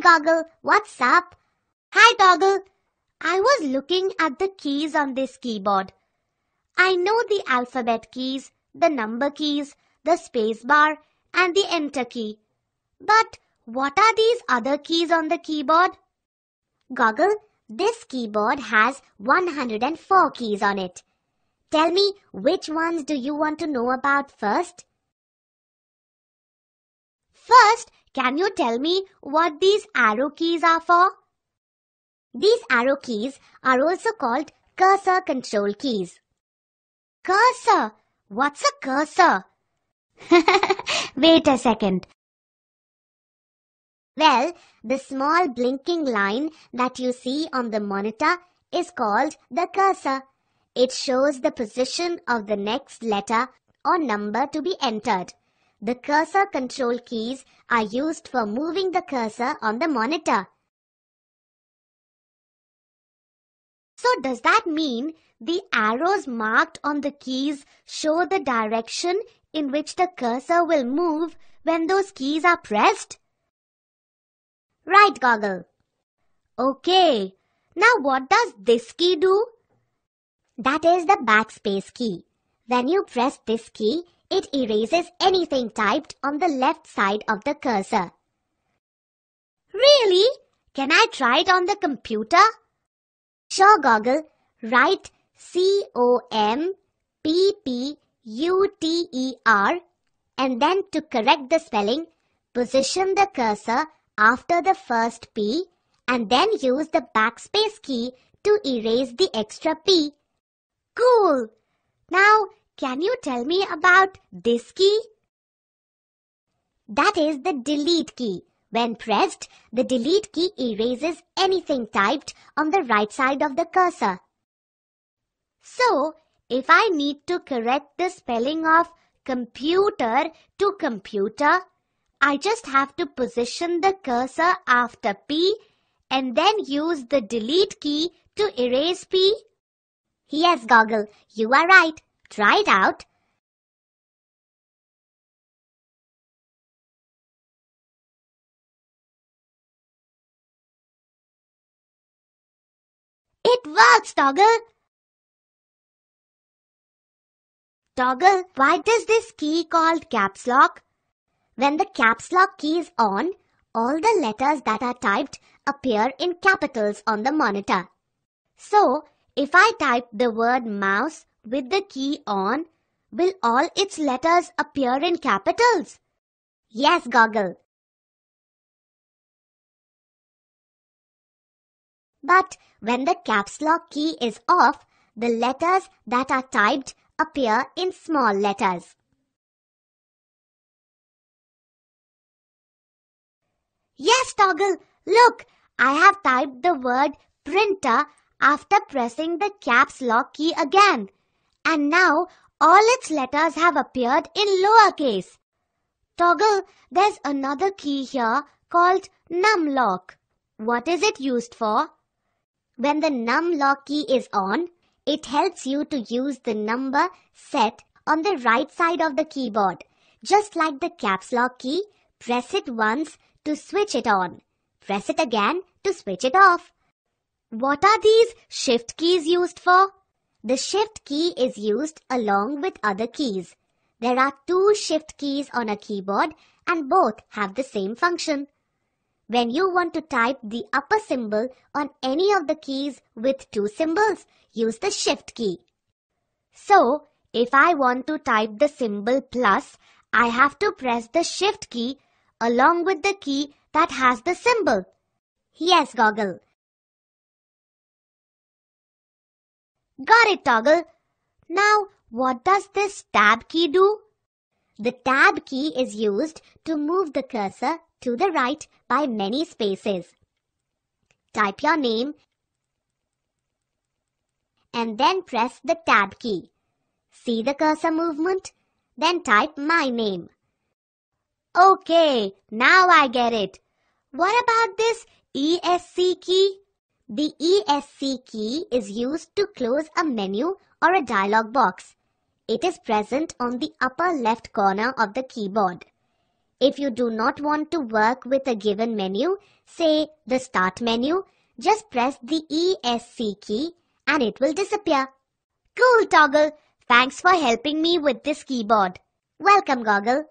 Goggle, what's up? Hi Toggle. I was looking at the keys on this keyboard. I know the alphabet keys, the number keys, the space bar and the enter key. But what are these other keys on the keyboard? Goggle, this keyboard has 104 keys on it. Tell me, which ones do you want to know about first? First, can you tell me what these arrow keys are for? These arrow keys are also called cursor control keys. Cursor? What's a cursor? Wait a second. Well, the small blinking line that you see on the monitor is called the cursor. It shows the position of the next letter or number to be entered. The cursor control keys are used for moving the cursor on the monitor. So does that mean the arrows marked on the keys show the direction in which the cursor will move when those keys are pressed? Right, Goggle. Okay, now what does this key do? That is the backspace key. When you press this key, it erases anything typed on the left side of the cursor. Really? Can I try it on the computer? Sure, Goggle. Write COMPUTER and then to correct the spelling, position the cursor after the first P and then use the backspace key to erase the extra P. Cool! Now, can you tell me about this key? That is the delete key. When pressed, the delete key erases anything typed on the right side of the cursor. So, if I need to correct the spelling of computer to computer, I just have to position the cursor after P and then use the delete key to erase P. Yes, Goggle, you are right. Try it out. It works, Toggle. Toggle, why does this key called caps lock? When the caps lock key is on, all the letters that are typed appear in capitals on the monitor. So, if I type the word mouse with the key on, will all its letters appear in capitals? Yes, Goggle. But when the caps lock key is off, the letters that are typed appear in small letters. Yes, Toggle, look, I have typed the word printer after pressing the caps lock key again. And now all its letters have appeared in lowercase. Toggle, there's another key here called num lock. What is it used for? When the num lock key is on, it helps you to use the number set on the right side of the keyboard. Just like the caps lock key, press it once to switch it on. Press it again to switch it off. What are these shift keys used for? The shift key is used along with other keys. There are 2 shift keys on a keyboard and both have the same function. When you want to type the upper symbol on any of the keys with 2 symbols, use the shift key. So, if I want to type the symbol plus, I have to press the shift key along with the key that has the symbol. Yes, Goggle. Got it, Toggle. Now, what does this tab key do? The tab key is used to move the cursor to the right by many spaces. Type your name and then press the tab key. See the cursor movement? Then type my name. Okay, now I get it. What about this Esc key? The Esc key is used to close a menu or a dialog box. It is present on the upper left corner of the keyboard. If you do not want to work with a given menu, say the Start menu, just press the Esc key and it will disappear. Cool, Toggle. Thanks for helping me with this keyboard. Welcome, Goggle.